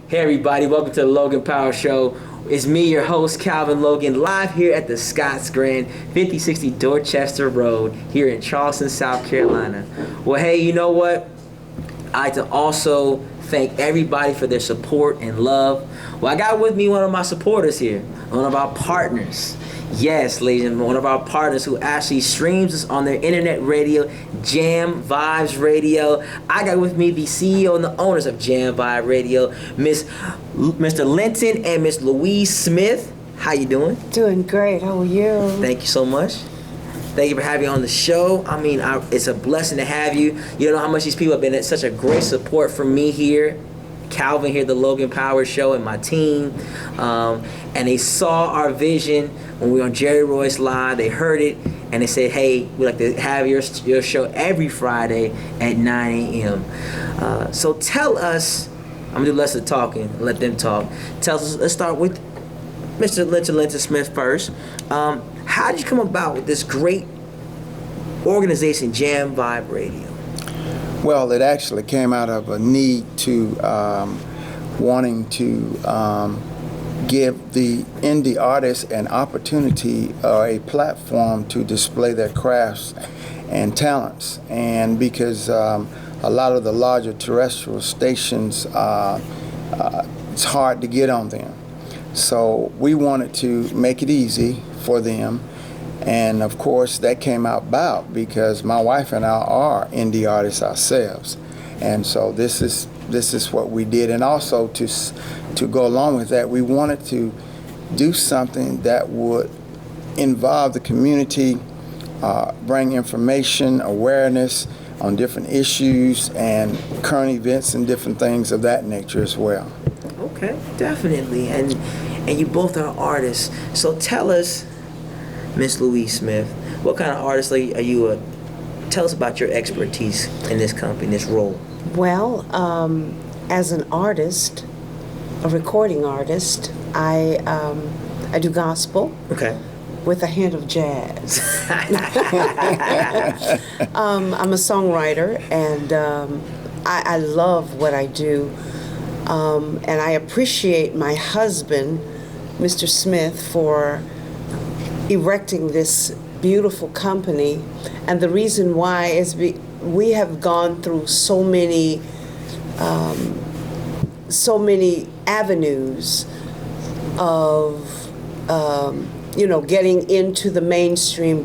Hey everybody, welcome to the Logan Power Show. It's me, your host, Calvin Logan, live here at the Scotts Grand, 5060 Dorchester Road, here in Charleston, South Carolina. Well, hey, you know what? I'd like to also thank everybody for their support and love. Well, I got with me one of my supporters here, one of our partners. Yes, ladies and gentlemen, one of our partners who actually streams us on their internet radio, Jam Vibes Radio. I got with me the CEO and the owners of Jam Vibe Radio, Mr. Linton and Miss Louise Smith. How you doing? Doing great. How are you? Thank you so much. Thank you for having me on the show. I mean, it's a blessing to have you. You don't know how much these people have been such a great support for me here, Calvin here, the Logan Power Show, and my team. And they saw our vision when we were on Jerry Royce Live. They heard it, and they said, hey, we'd like to have your show every Friday at 9 a.m. So tell us, I'm going to do less of talking, let them talk. Tell us, let's start with Mr. Linton Smith first. How did you come about with this great organization, Jam Vibe Radio? Well, it actually came out of a need to wanting to give the indie artists an opportunity or a platform to display their crafts and talents. And because a lot of the larger terrestrial stations, it's hard to get on them. So we wanted to make it easy for them. And of course, that came about because my wife and I are indie artists ourselves. And so this is what we did. And also to go along with that, we wanted to do something that would involve the community, bring information, awareness on different issues and current events and different things of that nature as well. Okay, definitely. And you both are artists. So tell us, Miss Louise Smith, what kind of artist are you? Tell us about your expertise in this company, this role. Well, as an artist, a recording artist, I do gospel. Okay. With a hint of jazz. I'm a songwriter, and I love what I do. And I appreciate my husband, Mr. Smith, for erecting this beautiful company. And the reason why is we have gone through so many avenues of getting into the mainstream,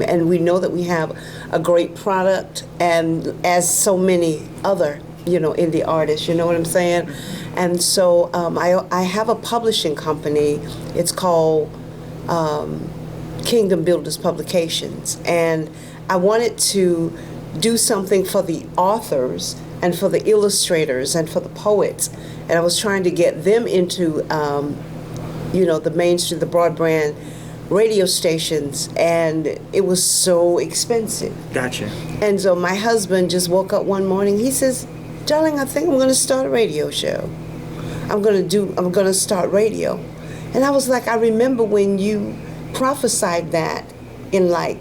and we know that we have a great product, and as so many other indie artists, you know what I'm saying? And so I have a publishing company. It's called Kingdom Builders Publications, and I wanted to do something for the authors and for the illustrators and for the poets, and I was trying to get them into the mainstream, the broadband radio stations, and it was so expensive. Gotcha. And so my husband just woke up one morning. He says, "Darling, I think I'm going to start a radio show. I'm going to start radio." And I was like, I remember when you prophesied that in like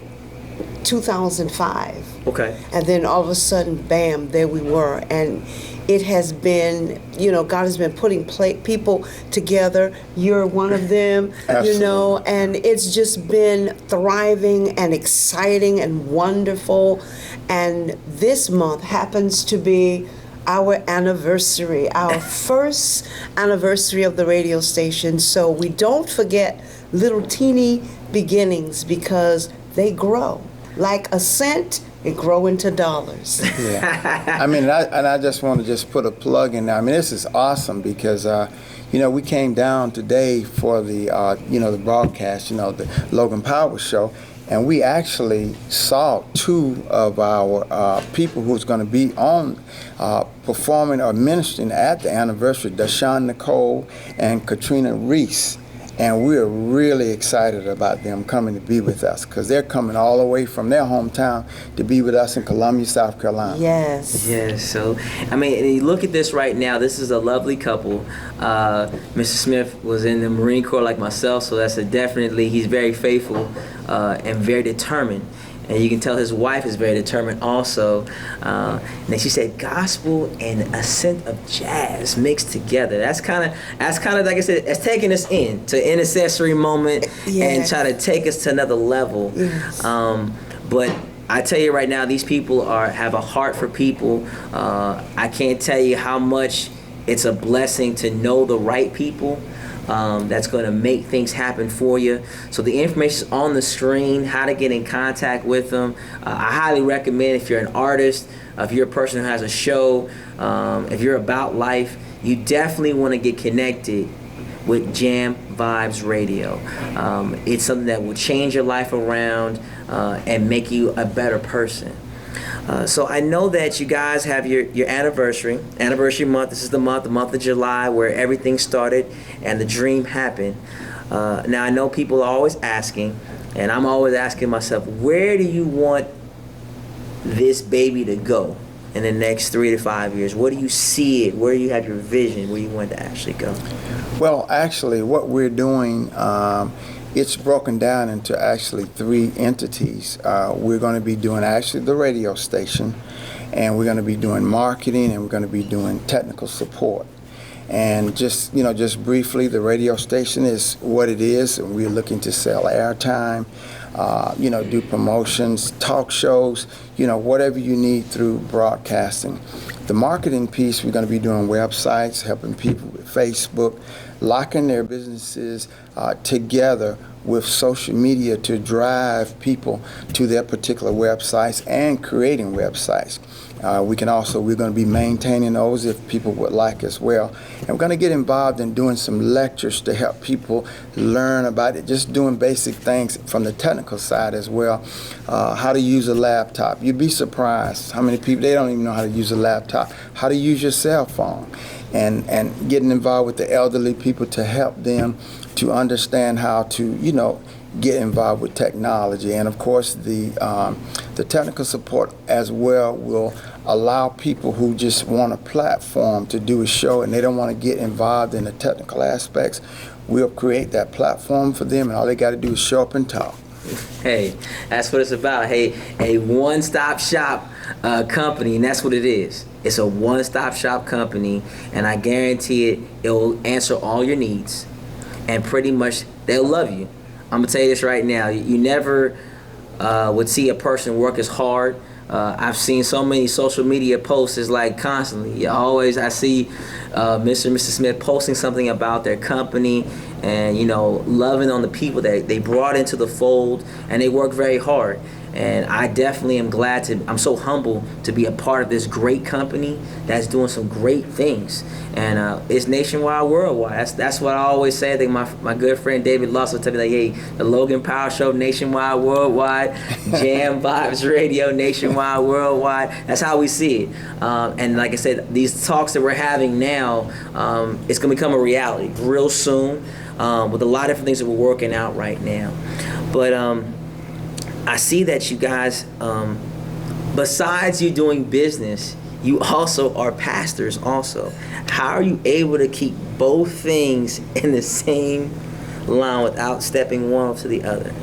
2005. Okay. And then all of a sudden, bam, there we were. And it has been, God has been putting people together. You're one of them, Absolutely. And it's just been thriving and exciting and wonderful. And this month happens to be our anniversary, our first anniversary of the radio station. So we don't forget little teeny beginnings, because they grow. Like a cent, it grow into dollars. Yeah. I mean, I just want to just put a plug in there. I mean, this is awesome because, we came down today for the, the broadcast, the Logan Power Show, and we actually saw two of our people who's going to be on performing or ministering at the anniversary, Deshaun Nicole and Katrina Reese. And we're really excited about them coming to be with us, because they're coming all the way from their hometown to be with us in Columbia, South Carolina. Yes. Yes. So, I mean, you look at this right now. This is a lovely couple. Mr. Smith was in the Marine Corps like myself, so that's definitely, he's very faithful and very determined. And you can tell his wife is very determined also. And then she said gospel and a scent of jazz mixed together. That's kind of like I said, it's taking us in to intercessory moment and try to take us to another level. Yes. But I tell you right now, these people have a heart for people. I can't tell you how much it's a blessing to know the right people. That's going to make things happen for you. So the information is on the screen, how to get in contact with them. I highly recommend, if you're an artist, if you're a person who has a show, if you're about life, you definitely want to get connected with Jam Vibes Radio. It's something that will change your life around and make you a better person. So I know that you guys have your anniversary month. This is the month of July, where everything started and the dream happened. Now I know people are always asking, and I'm always asking myself, where do you want this baby to go in the next 3 to 5 years? Where do you see it? Where do you have your vision? Where you want it to actually go? Well, actually, what we're doing, it's broken down into actually 3 entities. We're going to be doing actually the radio station, and we're going to be doing marketing, and we're going to be doing technical support. And just briefly, the radio station is what it is, and we're looking to sell airtime, do promotions, talk shows, whatever you need through broadcasting. The marketing piece, we're going to be doing websites, helping people with Facebook, locking their businesses together with social media to drive people to their particular websites and creating websites. We're going to be maintaining those if people would like as well. And we're going to get involved in doing some lectures to help people learn about it, just doing basic things from the technical side as well. How to use a laptop. You'd be surprised how many people, they don't even know how to use a laptop. How to use your cell phone. And getting involved with the elderly people to help them to understand how to, get involved with technology. And of course, the technical support as well will allow people who just want a platform to do a show and they don't want to get involved in the technical aspects. We'll create that platform for them, and all they got to do is show up and talk. Hey, that's what it's about. Hey, a one-stop shop company, and that's what it is. It's a one-stop shop company, and I guarantee it will answer all your needs, and pretty much they'll love you. I'm gonna tell you this right now. You never would see a person work as hard. I've seen so many social media posts. It's like constantly. I see Mr. and Mrs. Smith posting something about their company and loving on the people that they brought into the fold, and they work very hard. And I definitely am I'm so humble to be a part of this great company that's doing some great things. And it's nationwide, worldwide. That's what I always say. I think my good friend David Loss will tell me, like, hey, the Logan Power Show, nationwide, worldwide. Jam Vibes Radio, nationwide, worldwide. That's how we see it. And like I said, these talks that we're having now, it's going to become a reality real soon with a lot of different things that we're working out right now. But I see that you guys, besides you doing business, you also are pastors also. How are you able to keep both things in the same line without stepping one up to the other?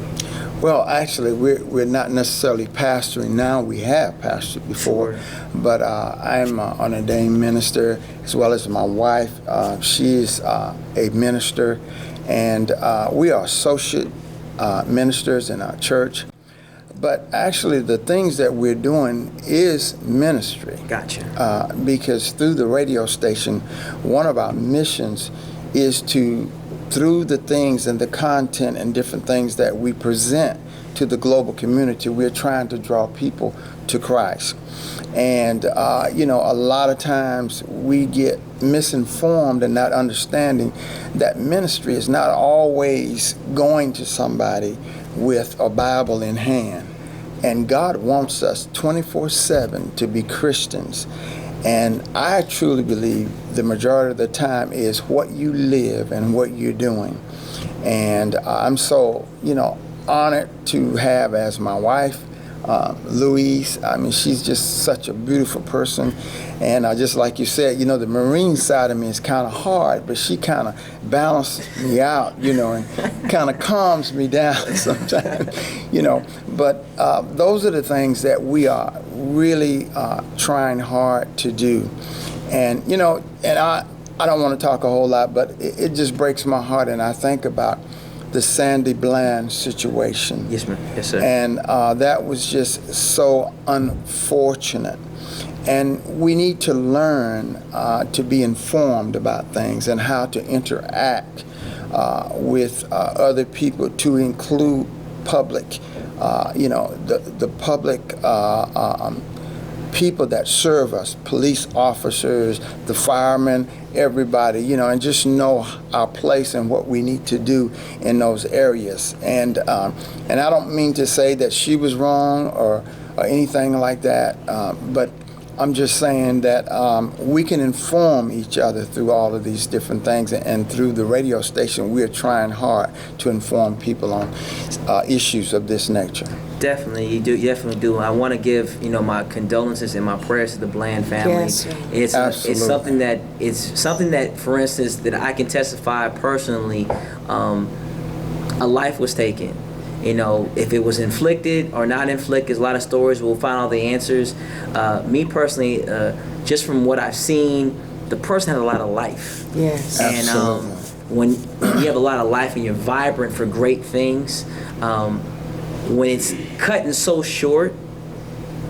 Well, actually, we're not necessarily pastoring now. We have pastored before, but I'm an ordained minister, as well as my wife. She is a minister, and we are associate ministers in our church. But actually, the things that we're doing is ministry. Gotcha. Because through the radio station, one of our missions is to, through the things and the content and different things that we present to the global community, we're trying to draw people to Christ. And, a lot of times we get misinformed and not understanding that ministry is not always going to somebody with a Bible in hand. And God wants us 24/7 to be Christians. And I truly believe the majority of the time is what you live and what you're doing. And I'm so, honored to have as my wife, Louise. I mean, she's just such a beautiful person. And just like you said, the Marine side of me is kind of hard, but she kind of balances me out, and kind of calms me down sometimes, But those are the things that we are really trying hard to do. And, and I don't want to talk a whole lot, but it just breaks my heart, and I think about the Sandy Bland situation. Yes, ma'am. Yes, sir. And that was just so unfortunate. And we need to learn to be informed about things and how to interact with other people, to include public, the public people that serve us, police officers, the firemen, everybody, and just know our place and what we need to do in those areas. And I don't mean to say that she was wrong or anything like that, but I'm just saying that we can inform each other through all of these different things, and through the radio station, we're trying hard to inform people on issues of this nature. Definitely, you definitely do. I want to give, my condolences and my prayers to the Bland family. Yes, it's something that, for instance, that I can testify personally. A life was taken. If it was inflicted or not inflicted, there's a lot of stories. We'll find all the answers. Me personally, just from what I've seen, the person had a lot of life. Yes. And when you have a lot of life and you're vibrant for great things, when it's cutting so short,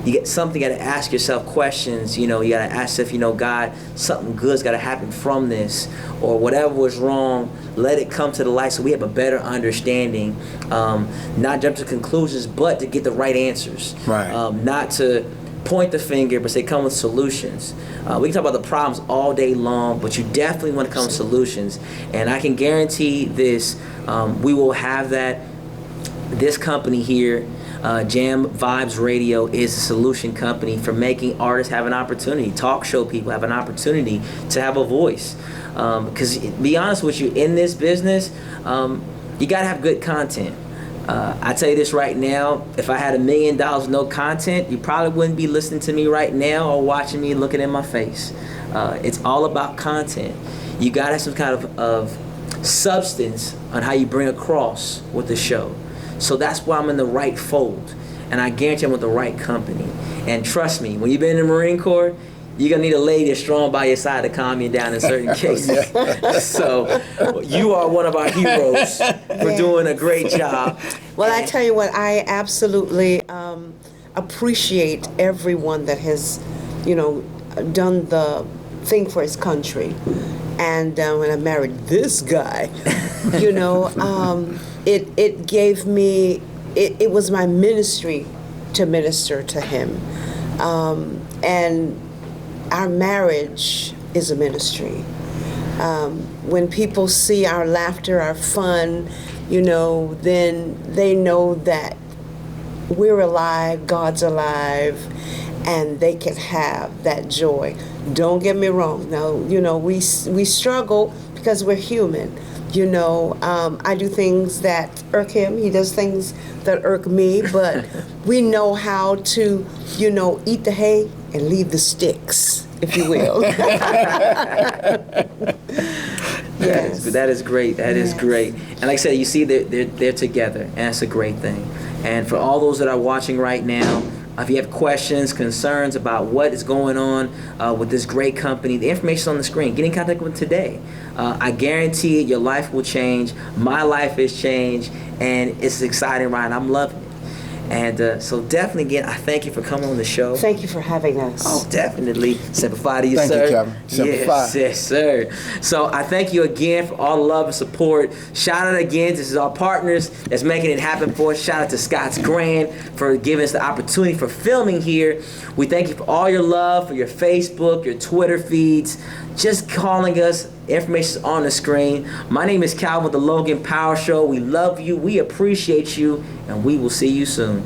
you got to ask yourself questions. You got to ask yourself, God, something good's got to happen from this, or whatever was wrong, let it come to the light so we have a better understanding. Not jump to conclusions, but to get the right answers. Right. Not to point the finger, but say come with solutions. We can talk about the problems all day long, but you definitely want to come with solutions. And I can guarantee this, we will have that. This company here, Jam Vibes Radio, is a solution company for making artists have an opportunity, talk show people have an opportunity to have a voice. Because be honest with you, in this business, you gotta have good content. I tell you this right now, if I had $1 million with no content, you probably wouldn't be listening to me right now or watching me looking in my face. It's all about content. You gotta have some kind of substance on how you bring across with the show. So that's why I'm in the right fold, and I guarantee I'm with the right company. And trust me, when you've been in the Marine Corps, you're gonna need a lady that's strong by your side to calm you down in certain cases. So you are one of our heroes for doing a great job. Well, I tell you what, I absolutely appreciate everyone that has, done the thing for his country. And when I married this guy, it gave me, it was my ministry to minister to him. And our marriage is a ministry. When people see our laughter, our fun, then they know that we're alive, God's alive, and they can have that joy. Don't get me wrong. Now, we struggle because we're human. I do things that irk him. He does things that irk me, but we know how to, eat the hay and leave the sticks, if you will. Yes. That is great. That is great. And like I said, you see they're together, and that's a great thing. And for all those that are watching right now, if you have questions, concerns about what is going on with this great company, the information's on the screen. Get in contact with them today. I guarantee it, your life will change. My life has changed, and it's an exciting ride. I'm loving it. And so definitely, again, I thank you for coming on the show. Thank you for having us. Oh, definitely. Simplify to you, thank sir. Thank you, Kevin. Simplify. Yes, sir. So I thank you again for all the love and support. Shout out again. This is our partners that's making it happen for us. Shout out to Scott's Grand for giving us the opportunity for filming here. We thank you for all your love, for your Facebook, your Twitter feeds, just calling us. Information is on the screen. My name is Calvin with the Logan Power Show. We love you. We appreciate you. And we will see you soon.